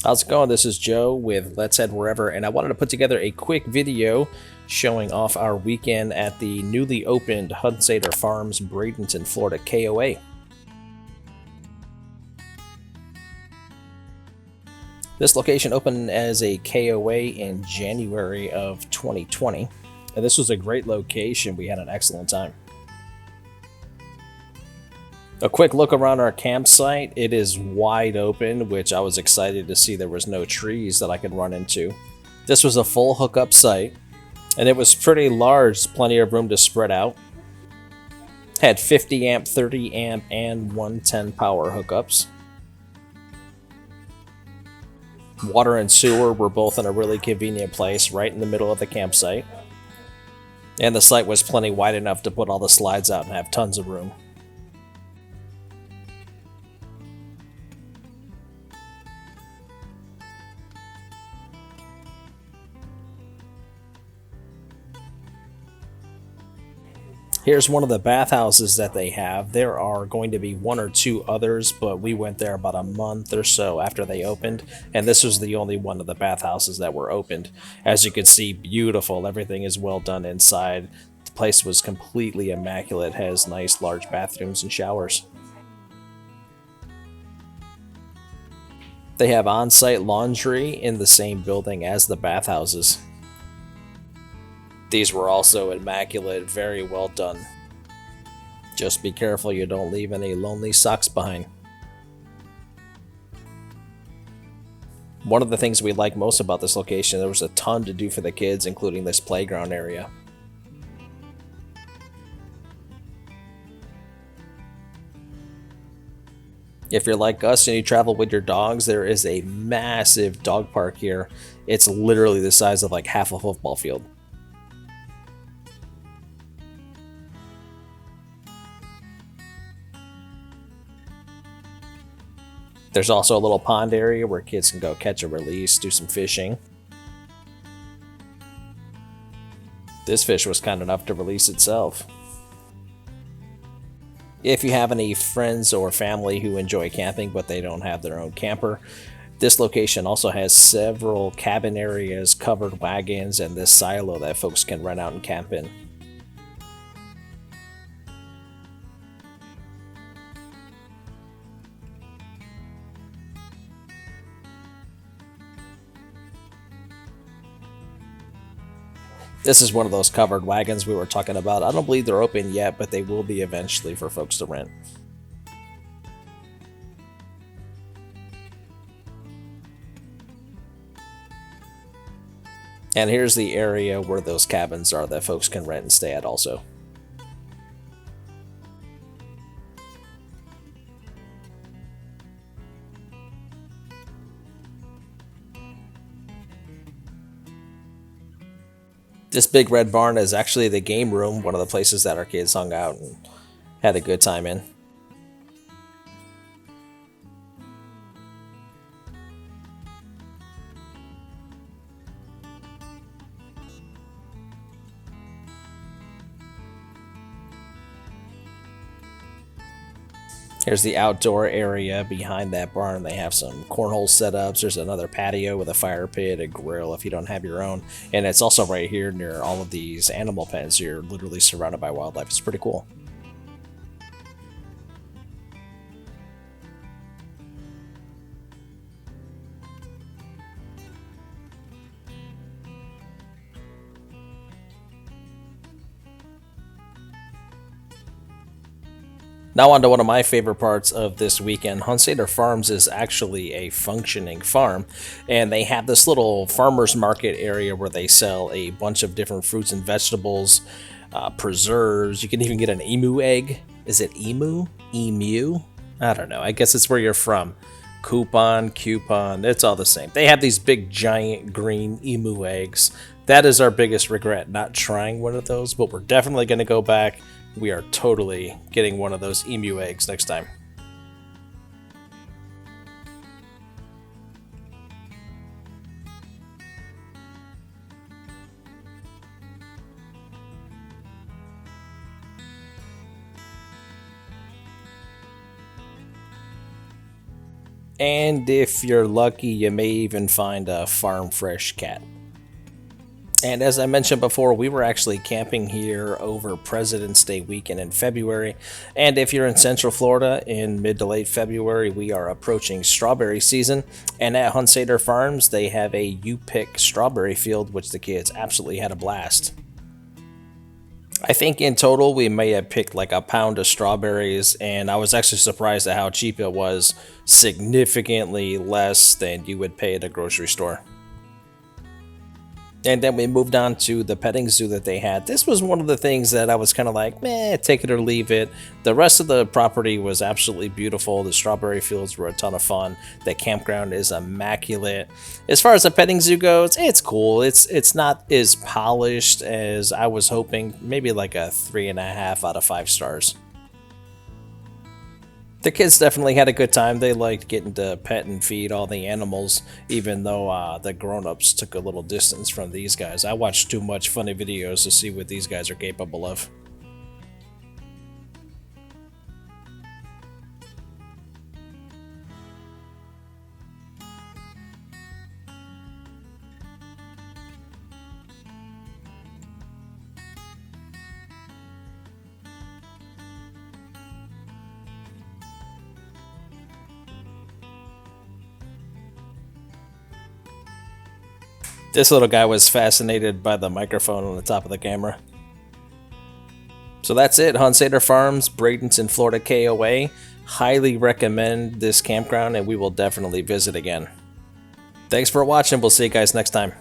How's it going? This is Joe with Let's Head Wherever, and I wanted to put together a quick video showing off our weekend at the newly opened Hunsader Farms, Bradenton, Florida KOA. This location opened as a KOA in January of 2020, and this was a great location. We had an excellent time. A quick look around our campsite. It is wide open, which I was excited to see there was no trees that I could run into. This was a full hookup site, and it was pretty large, plenty of room to spread out. Had 50 amp, 30 amp, and 110 power hookups. Water and sewer were both in a really convenient place right in the middle of the campsite. And the site was plenty wide enough to put all the slides out and have tons of room. Here's one of the bathhouses that they have. There are going to be one or two others, but we went there about a month or so after they opened, and this was the only one of the bathhouses that were opened. As you can see, beautiful. Everything is well done inside. The place was completely immaculate. It has nice large bathrooms and showers. They have on-site laundry in the same building as the bathhouses. These were also immaculate, very well done. Just be careful you don't leave any lonely socks behind. One of the things we like most about this location, there was a ton to do for the kids, including this playground area. If you're like us and you travel with your dogs, there is a massive dog park here. It's literally the size of like half a football field. There's also a little pond area where kids can go catch and release, do some fishing. This fish was kind enough to release itself. If you have any friends or family who enjoy camping but they don't have their own camper, this location also has several cabin areas, covered wagons, and this silo that folks can rent out and camp in. This is one of those covered wagons we were talking about. I don't believe they're open yet, but they will be eventually for folks to rent. And here's the area where those cabins are that folks can rent and stay at also. This big red barn is actually the game room, one of the places that our kids hung out and had a good time in. Here's the outdoor area behind that barn. They have some cornhole setups. There's another patio with a fire pit, a grill if you don't have your own. And it's also right here near all of these animal pens. You're literally surrounded by wildlife. It's pretty cool. Now on to one of my favorite parts of this weekend. Hunsader Farms is actually a functioning farm, and they have this little farmer's market area where they sell a bunch of different fruits and vegetables, preserves. You can even get an emu egg. Is it emu? Emu? I don't know. I guess it's where you're from. Coupon, it's all the same. They have these big giant green emu eggs. That is our biggest regret, not trying one of those, but we're definitely going to go back. We are totally getting one of those emu eggs next time. And if you're lucky, you may even find a farm fresh cat. And as I mentioned before, we were actually camping here over President's Day weekend in February. And if you're in Central Florida in mid to late February, we are approaching strawberry season. And at Hunsader Farms, they have a you-pick strawberry field, which the kids absolutely had a blast. I think in total we may have picked like a pound of strawberries, and I was actually surprised at how cheap it was, significantly less than you would pay at a grocery store. And then we moved on to the petting zoo that they had. This was one of the things that I was kind of like, meh, take it or leave it. The rest of the property was absolutely beautiful. The strawberry fields were a ton of fun. The campground is immaculate. As far as the petting zoo goes, it's cool. It's not as polished as I was hoping. Maybe like a 3.5 out of 5 stars. The kids definitely had a good time. They liked getting to pet and feed all the animals, even though the grown-ups took a little distance from these guys. I watched too much funny videos to see what these guys are capable of. This little guy was fascinated by the microphone on the top of the camera. So that's it, Hunsader Farms, Bradenton, Florida KOA. Highly recommend this campground, and we will definitely visit again. Thanks for watching. We'll see you guys next time.